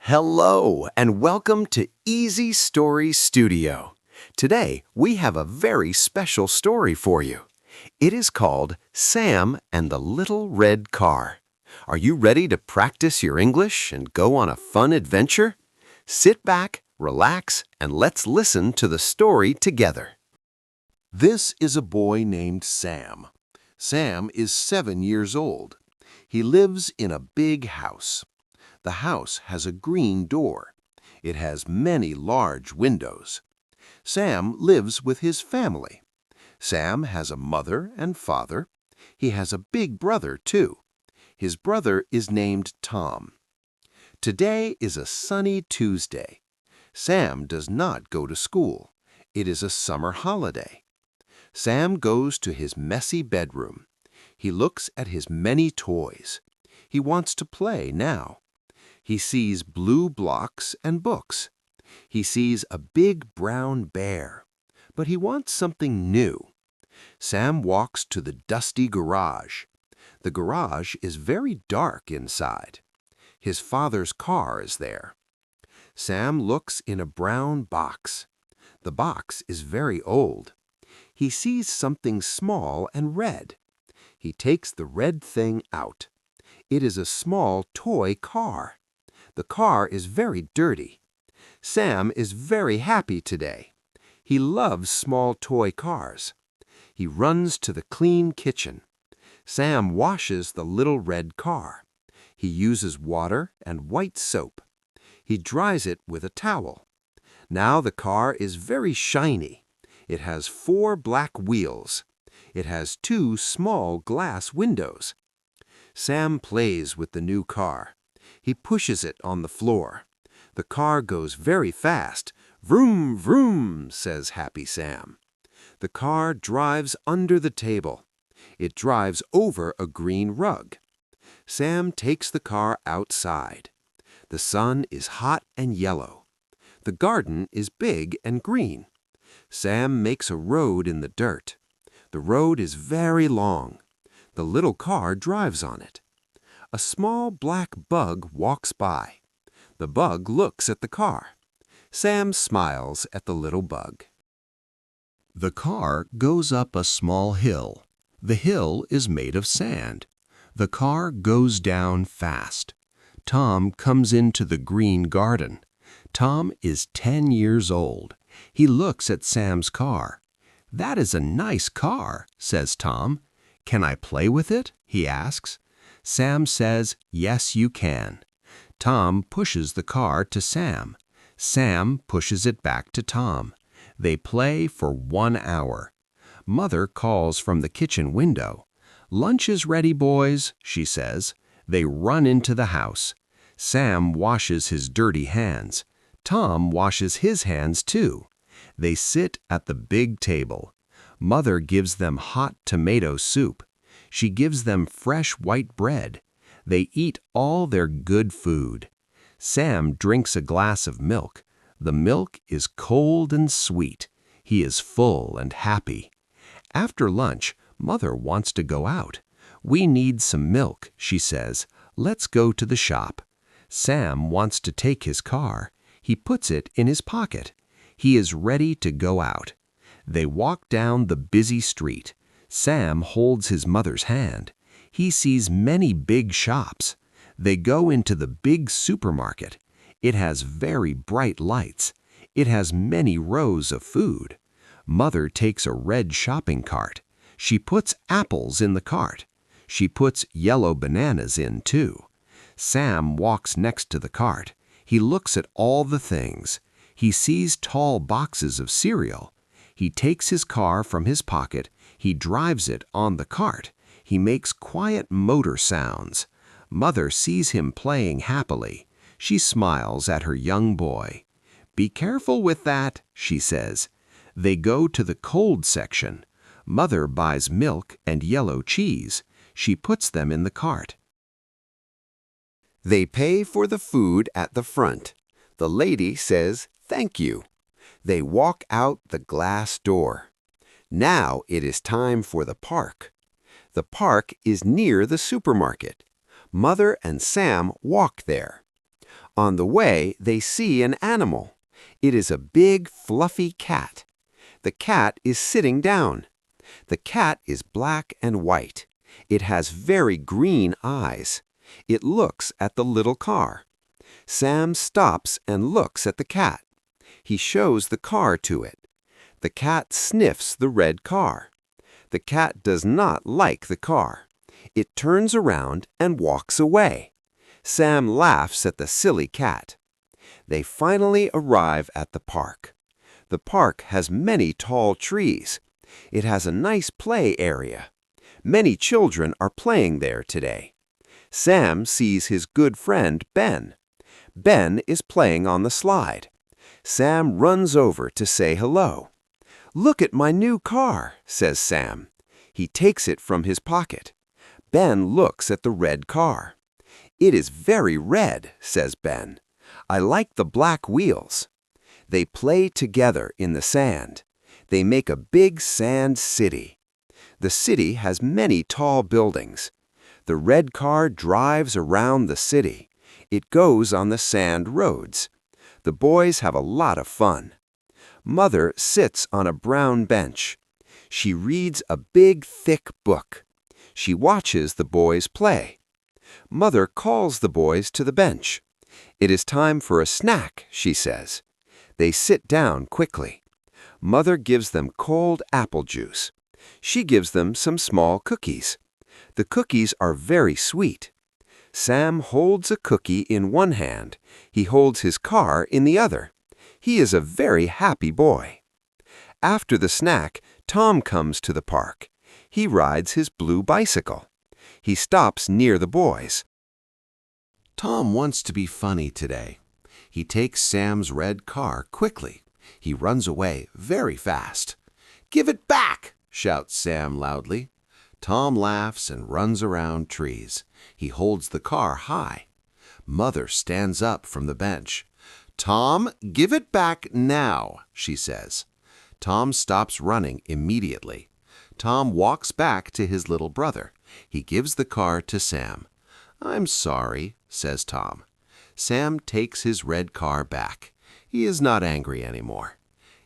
Hello, and welcome to Easy Story Studio. Today, we have a very special story for you. It is called Sam and the Little Red Car. Are you ready to practice your English and go on a fun adventure? Sit back, relax, and let's listen to the story together. This is a boy named Sam. Sam is 7 years old. He lives in a big house. The house has a green door. It has many large windows. Sam lives with his family. Sam has a mother and father. He has a big brother, too. His brother is named Tom. Today is a sunny Tuesday. Sam does not go to school. It is a summer holiday. Sam goes to his messy bedroom. He looks at his many toys. He wants to play now. He sees blue blocks and books. He sees a big brown bear. But he wants something new. Sam walks to the dusty garage. The garage is very dark inside. His father's car is there. Sam looks in a brown box. The box is very old. He sees something small and red. He takes the red thing out. It is a small toy car. The car is very dirty. Sam is very happy today. He loves small toy cars. He runs to the clean kitchen. Sam washes the little red car. He uses water and white soap. He dries it with a towel. Now the car is very shiny. It has 4 black wheels. It has 2 small glass windows. Sam plays with the new car. He pushes it on the floor. The car goes very fast. Vroom, vroom, says Happy Sam. The car drives under the table. It drives over a green rug. Sam takes the car outside. The sun is hot and yellow. The garden is big and green. Sam makes a road in the dirt. The road is very long. The little car drives on it. A small black bug walks by. The bug looks at the car. Sam smiles at the little bug. The car goes up a small hill. The hill is made of sand. The car goes down fast. Tom comes into the green garden. Tom is 10 years old. He looks at Sam's car. "That is a nice car," says Tom. "Can I play with it?" he asks. Sam says, "Yes, you can." Tom pushes the car to Sam. Sam pushes it back to Tom. They play for 1 hour. Mother calls from the kitchen window. "Lunch is ready, boys," she says. They run into the house. Sam washes his dirty hands. Tom washes his hands too. They sit at the big table. Mother gives them hot tomato soup. She gives them fresh white bread. They eat all their good food. Sam drinks a glass of milk. The milk is cold and sweet. He is full and happy. After lunch, Mother wants to go out. "We need some milk," she says. "Let's go to the shop." Sam wants to take his car. He puts it in his pocket. He is ready to go out. They walk down the busy street. Sam holds his mother's hand. He sees many big shops. They go into the big supermarket. It has very bright lights. It has many rows of food. Mother takes a red shopping cart. She puts apples in the cart. She puts yellow bananas in, too. Sam walks next to the cart. He looks at all the things. He sees tall boxes of cereal. He takes his car from his pocket. He drives it on the cart. He makes quiet motor sounds. Mother sees him playing happily. She smiles at her young boy. "Be careful with that," she says. They go to the cold section. Mother buys milk and yellow cheese. She puts them in the cart. They pay for the food at the front. The lady says, "Thank you." They walk out the glass door. Now it is time for the park. The park is near the supermarket. Mother and Sam walk there. On the way, they see an animal. It is a big, fluffy cat. The cat is sitting down. The cat is black and white. It has very green eyes. It looks at the little car. Sam stops and looks at the cat. He shows the car to it. The cat sniffs the red car. The cat does not like the car. It turns around and walks away. Sam laughs at the silly cat. They finally arrive at the park. The park has many tall trees. It has a nice play area. Many children are playing there today. Sam sees his good friend Ben. Ben is playing on the slide. Sam runs over to say hello. "Look at my new car," says Sam. He takes it from his pocket. Ben looks at the red car. "It is very red," says Ben. "I like the black wheels." They play together in the sand. They make a big sand city. The city has many tall buildings. The red car drives around the city. It goes on the sand roads. The boys have a lot of fun. Mother sits on a brown bench. She reads a big, thick book. She watches the boys play. Mother calls the boys to the bench. "It is time for a snack," she says. They sit down quickly. Mother gives them cold apple juice. She gives them some small cookies. The cookies are very sweet. Sam holds a cookie in one hand. He holds his car in the other. He is a very happy boy. After the snack, Tom comes to the park. He rides his blue bicycle. He stops near the boys. Tom wants to be funny today. He takes Sam's red car quickly. He runs away very fast. "Give it back!" shouts Sam loudly. Tom laughs and runs around trees. He holds the car high. Mother stands up from the bench. "Tom, give it back now," she says. Tom stops running immediately. Tom walks back to his little brother. He gives the car to Sam. "I'm sorry," says Tom. Sam takes his red car back. He is not angry anymore.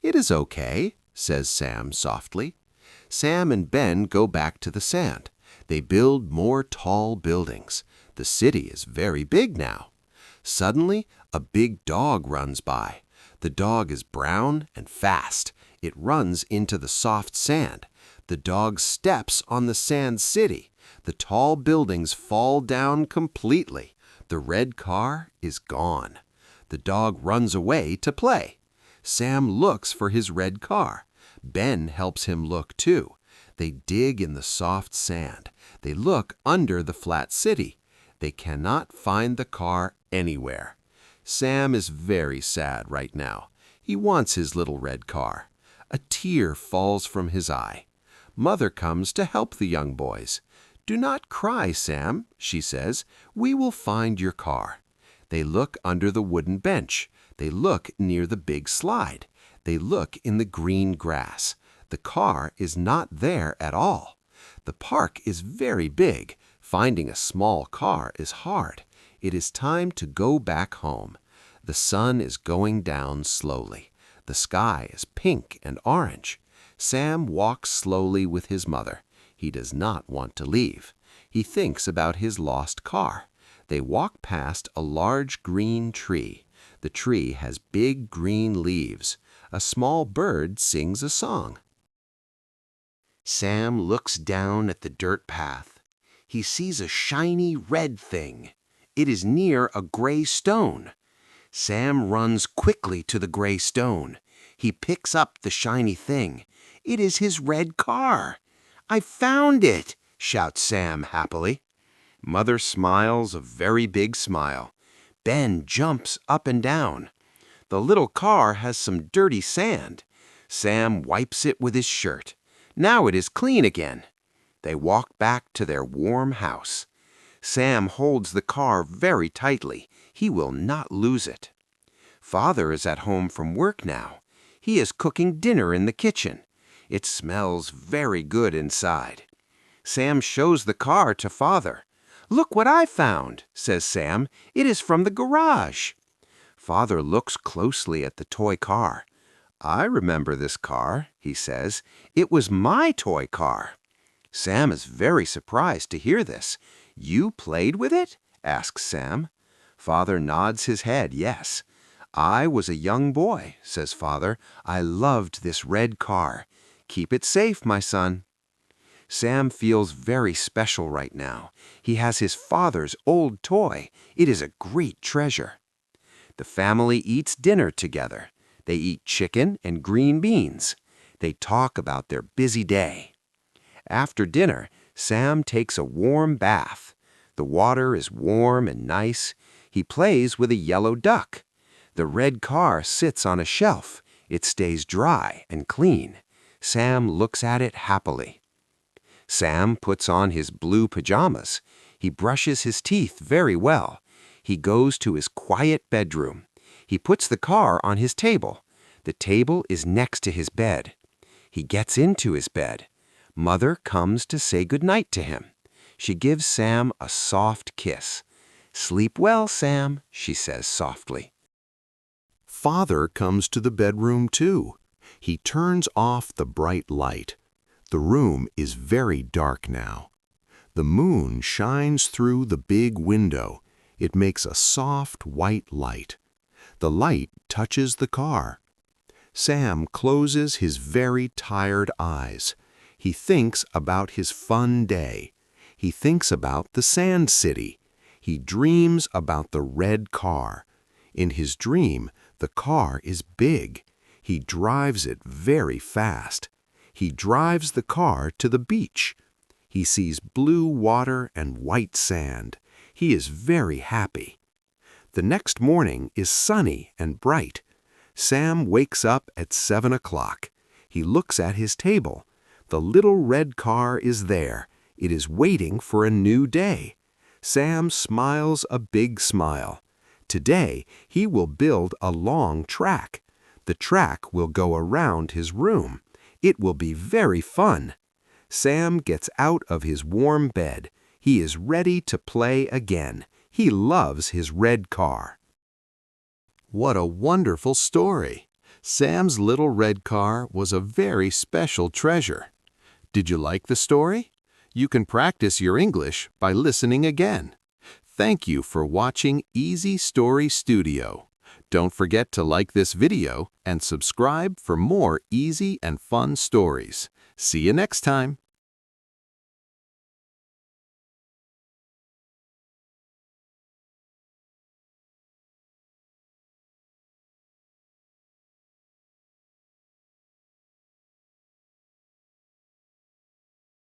"It is okay," says Sam softly. Sam and Ben go back to the sand. They build more tall buildings. The city is very big now. Suddenly, a big dog runs by. The dog is brown and fast. It runs into the soft sand. The dog steps on the sand city. The tall buildings fall down completely. The red car is gone. The dog runs away to play. Sam looks for his red car. Ben helps him look too. They dig in the soft sand. They look under the flat city. They cannot find the car anywhere. Sam is very sad right now. He wants his little red car. A tear falls from his eye. Mother comes to help the young boys. "Do not cry, Sam," she says. "We will find your car." They look under the wooden bench. They look near the big slide. They look in the green grass. The car is not there at all. The park is very big. Finding a small car is hard. It is time to go back home. The sun is going down slowly. The sky is pink and orange. Sam walks slowly with his mother. He does not want to leave. He thinks about his lost car. They walk past a large green tree. The tree has big green leaves. A small bird sings a song. Sam looks down at the dirt path. He sees a shiny red thing. It is near a gray stone. Sam runs quickly to the gray stone. He picks up the shiny thing. It is his red car. "I found it!" shouts Sam happily. Mother smiles a very big smile. Ben jumps up and down. The little car has some dirty sand. Sam wipes it with his shirt. Now it is clean again. They walk back to their warm house. Sam holds the car very tightly. He will not lose it. Father is at home from work now. He is cooking dinner in the kitchen. It smells very good inside. Sam shows the car to Father. "Look what I found," says Sam. "It is from the garage." Father looks closely at the toy car. "I remember this car," he says. "It was my toy car." Sam is very surprised to hear this. "You played with it?" asks Sam. Father nods his head, yes. "I was a young boy," says Father. "I loved this red car. Keep it safe, my son." Sam feels very special right now. He has his father's old toy. It is a great treasure. The family eats dinner together. They eat chicken and green beans. They talk about their busy day. After dinner, Sam takes a warm bath. The water is warm and nice. He plays with a yellow duck. The red car sits on a shelf. It stays dry and clean. Sam looks at it happily. Sam puts on his blue pajamas. He brushes his teeth very well. He goes to his quiet bedroom. He puts the car on his table. The table is next to his bed. He gets into his bed. Mother comes to say goodnight to him. She gives Sam a soft kiss. "Sleep well, Sam," she says softly. Father comes to the bedroom too. He turns off the bright light. The room is very dark now. The moon shines through the big window. It makes a soft white light. The light touches the car. Sam closes his very tired eyes. He thinks about his fun day. He thinks about the sand city. He dreams about the red car. In his dream, the car is big. He drives it very fast. He drives the car to the beach. He sees blue water and white sand. He is very happy. The next morning is sunny and bright. Sam wakes up at 7 o'clock. He looks at his table. The little red car is there. It is waiting for a new day. Sam smiles a big smile. Today, he will build a long track. The track will go around his room. It will be very fun. Sam gets out of his warm bed. He is ready to play again. He loves his red car. What a wonderful story! Sam's little red car was a very special treasure. Did you like the story? You can practice your English by listening again. Thank you for watching Easy Story Studio. Don't forget to like this video and subscribe for more easy and fun stories. See you next time.